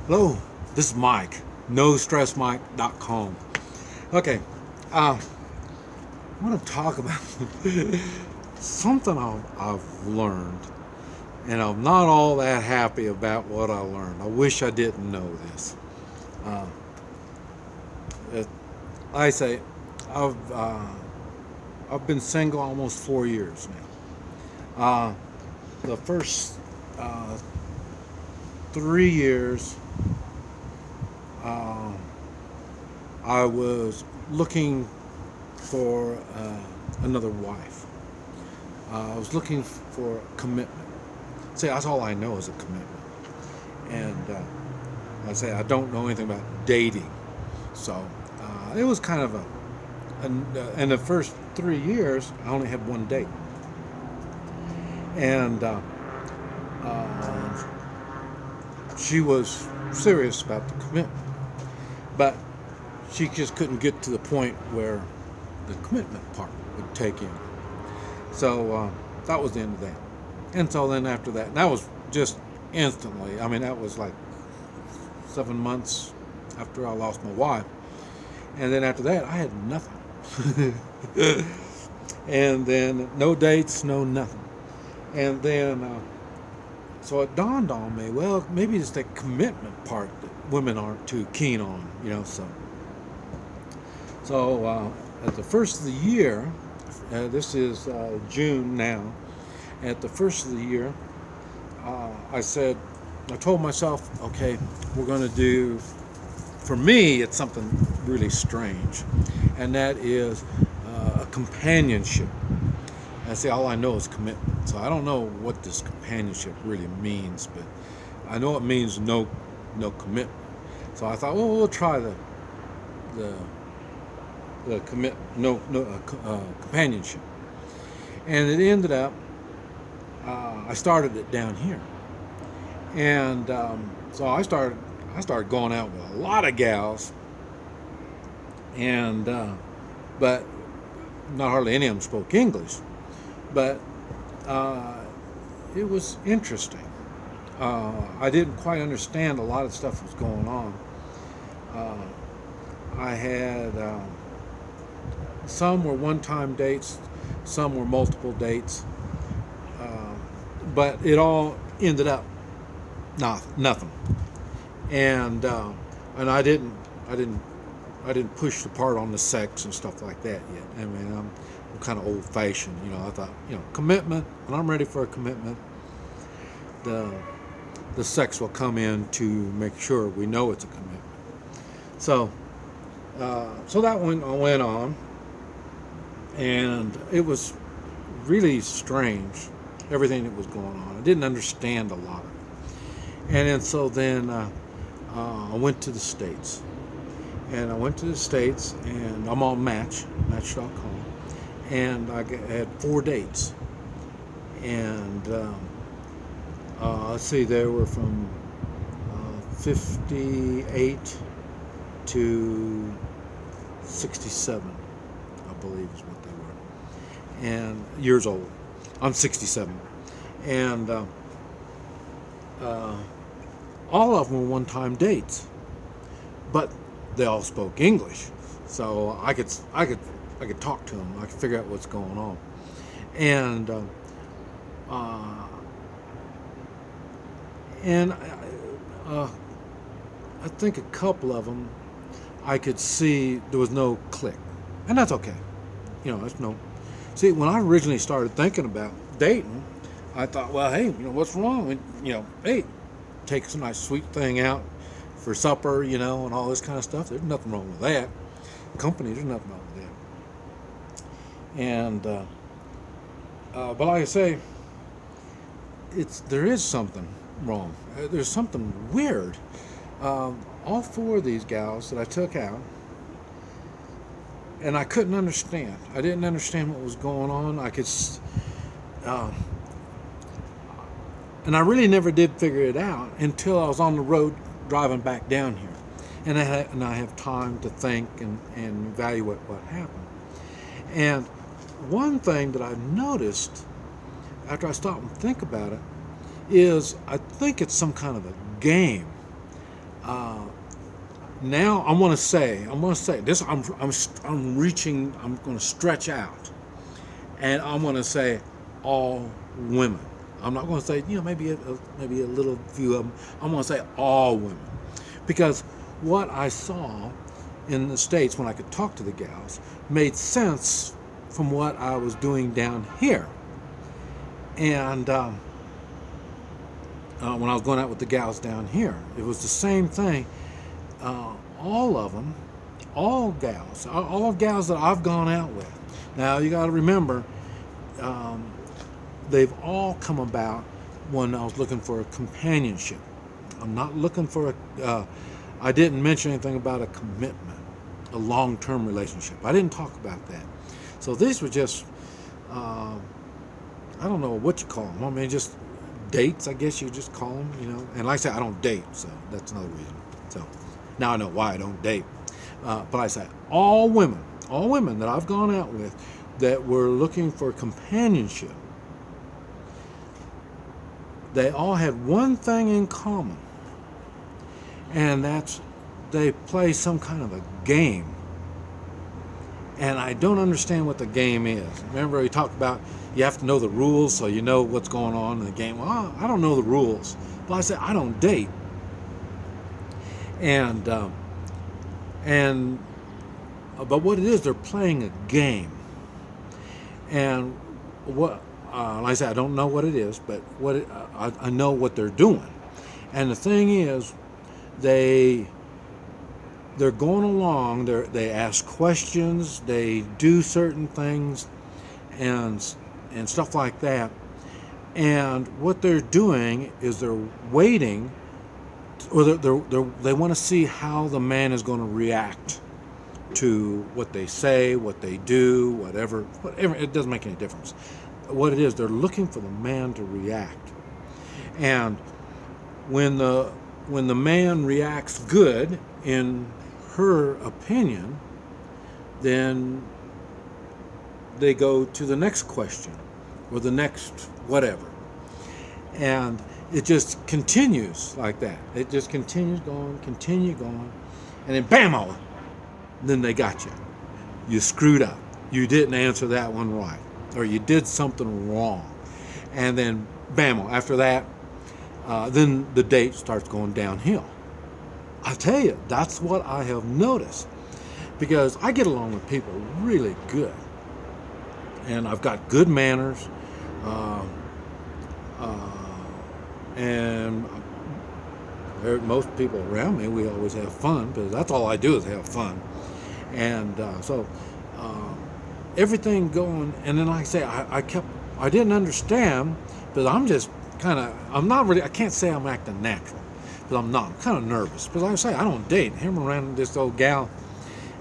Hello, this is Mike, NoStressMike.com. Okay, I want to talk about something I've learned, and I'm not all that happy about what I learned. I wish I didn't know this. Uh, it, I say I've uh, I've been single almost 4 years now. The first 3 years, uh, I was looking for another wife. I was looking for commitment. See, that's all I know is a commitment. And I say I don't know anything about dating. So it was kind of in the first 3 years, I only had one date. And she was serious about the commitment. But she just couldn't get to the point where the commitment part would take in. So that was the end of that. And so then after that, and that was just instantly. I mean, that was like 7 months after I lost my wife. And then after that, I had nothing. And then no dates, no nothing. And then, so it dawned on me, well, maybe it's that commitment part that women aren't too keen on, So at the first of the year, this is June now, at the first of the year, I told myself, okay, we're going to do, for me, it's something really strange, and that is a companionship. I say all I know is commitment, so I don't know what this companionship really means, but I know it means no commitment. So I thought, well, we'll try the companionship, and it ended up I started it down here, and so I started going out with a lot of gals, and but not hardly any of them spoke English, but it was interesting. I didn't quite understand a lot of stuff that was going on. I had some were one-time dates, some were multiple dates, but it all ended up nothing. And I didn't push the part on the sex and stuff like that yet. I mean, I'm kind of old-fashioned, I thought, commitment. When I'm ready for a commitment, the sex will come in to make sure we know it's a commitment. So that went on, and it was really strange, everything that was going on. I didn't understand a lot of it. And then I went to the States. And I'm on Match.com, and I had 4 dates. And let's see, they were from 58 to 67, I believe is what they were, and years old. I'm 67, and all of them were one-time dates, but they all spoke English, so I could talk to them. I could figure out what's going on, and I think a couple of them I could see there was no click, and that's okay. There's no. See, when I originally started thinking about dating, I thought, well, hey, what's wrong? Hey, take some nice sweet thing out for supper, and all this kind of stuff. There's nothing wrong with that. Company, there's nothing wrong with that. And but like I say, there is something wrong. There's something weird. All 4 of these gals that I took out, and I couldn't understand. I didn't understand what was going on. And I really never did figure it out until I was on the road driving back down here, and I have time to think and evaluate what happened. And one thing that I noticed after I stopped and think about it is I think it's some kind of a game. Now I'm going to say this. I'm reaching. I'm going to stretch out, and I'm going to say all women. I'm not going to say maybe maybe a little few of them. I'm going to say all women, because what I saw in the States when I could talk to the gals made sense from what I was doing down here, and when I was going out with the gals down here, it was the same thing. All of them, all gals that I've gone out with. Now you got to remember, they've all come about when I was looking for a companionship. I'm not looking for I didn't mention anything about a commitment, a long-term relationship. I didn't talk about that. So these were just, I don't know what you call them. I mean, just dates, I guess you just call them, And like I said, I don't date, so that's another reason. So now I know why I don't date. But I say all women that I've gone out with that were looking for companionship, they all had one thing in common, and that's they play some kind of a game. And I don't understand what the game is. Remember, we talked about you have to know the rules so you know what's going on in the game. Well, I don't know the rules. But I said, I don't date. But what it is, they're playing a game. And what, like I said, I don't know what it is, but I know what they're doing. And the thing is, they're going along. They ask questions. They do certain things, and stuff like that. And what they're doing is they're waiting, or they want to see how the man is going to react to what they say, what they do, whatever. It doesn't make any difference. What it is, they're looking for the man to react. And when the man reacts good in her opinion, then they go to the next question or the next whatever. And it just continues like that. It just continues going, and then bam, then they got you. You screwed up. You didn't answer that one right, or you did something wrong. And then bam, after that, then the date starts going downhill. I tell you, that's what I have noticed, because I get along with people really good, and I've got good manners, and most people around me, we always have fun, because that's all I do is have fun. And so everything going, and then like I say, I didn't understand, because I'm not really, I can't say I'm acting natural, because I'm not. I'm kind of nervous, because like I say, I don't date. Him around this old gal,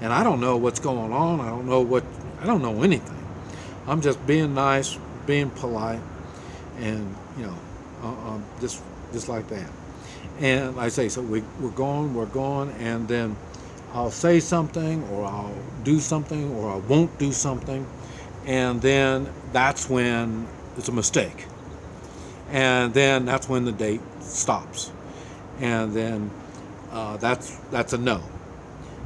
and I don't know what's going on. I don't know anything. I'm just being nice, being polite, and just like that. And like I say, so we're going, and then I'll say something, or I'll do something, or I won't do something, and then that's when it's a mistake. And then that's when the date stops. And then that's a no.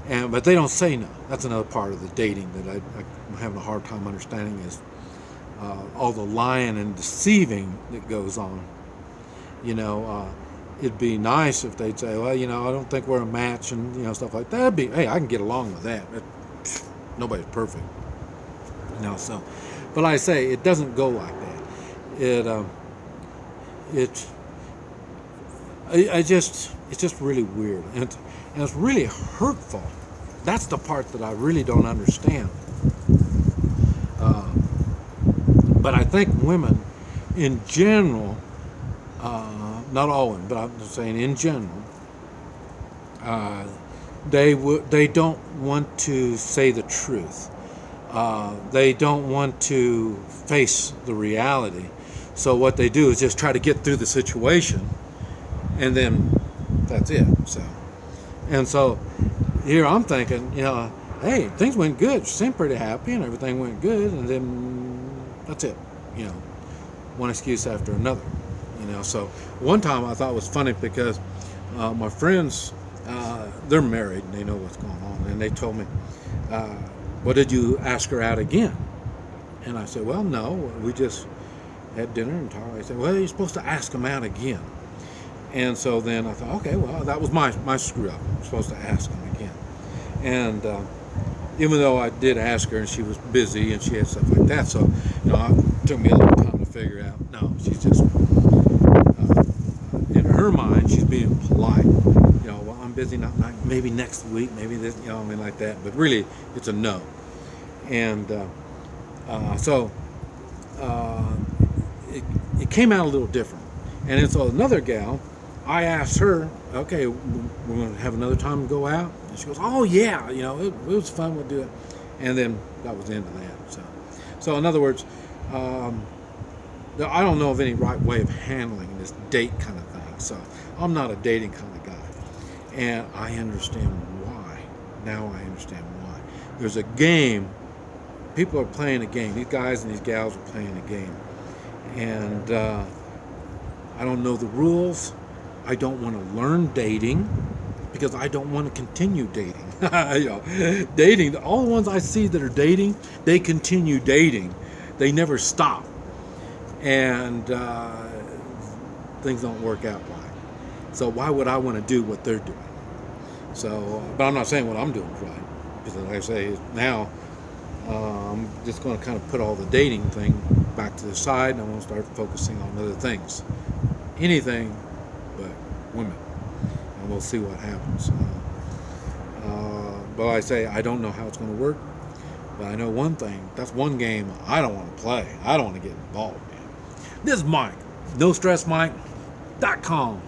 But they don't say no. That's another part of the dating that I'm having a hard time understanding, is all the lying and deceiving that goes on. It'd be nice if they'd say, well, I don't think we're a match, and stuff like that. Hey, I can get along with that. Nobody's perfect. So, but like I say, it doesn't go like that. It's just really weird, and it's really hurtful. That's the part that I really don't understand. But I think women, in general, not all women, but I'm just saying in general, they don't want to say the truth. They don't want to face the reality. So what they do is just try to get through the situation, and then that's it. So here I'm thinking, hey, things went good. She seemed pretty happy, and everything went good, and then that's it. One excuse after another. So one time I thought it was funny, because my friends they're married and they know what's going on. And they told me, well, did you ask her out again? And I said, well, no, we just had dinner and talked. I said, well, you're supposed to ask them out again. And so then I thought, okay, well, that was my screw up. I'm supposed to ask them again. And even though I did ask her and she was busy and she had stuff like that, so, it took me a little time to figure out, no, she's just, in her mind, she's being polite. Well, I'm busy, not maybe next week, maybe this, like that. But really, it's a no. And so it came out a little different. And then so another gal, I asked her, okay, we're going to have another time to go out? And she goes, oh, yeah, it was fun, we'll do it. And then that was the end of that. So in other words, I don't know of any right way of handling this date kind of thing. So I'm not a dating kind of guy. And I understand why. Now I understand why. There's a game. People are playing a game. These guys and these gals are playing a game. And I don't know the rules. I don't want to learn dating because I don't want to continue dating. Dating, all the ones I see that are dating, they continue dating. They never stop. And things don't work out right. So why would I want to do what they're doing? So, but I'm not saying what I'm doing is right. Because like I say, now I'm just going to kind of put all the dating thing back to the side, and I'm going to start focusing on other things. Anything but women. And we'll see what happens. But I say, I don't know how it's going to work. But I know one thing. That's one game I don't want to play. I don't want to get involved in. This is Mike. NoStressMike.com.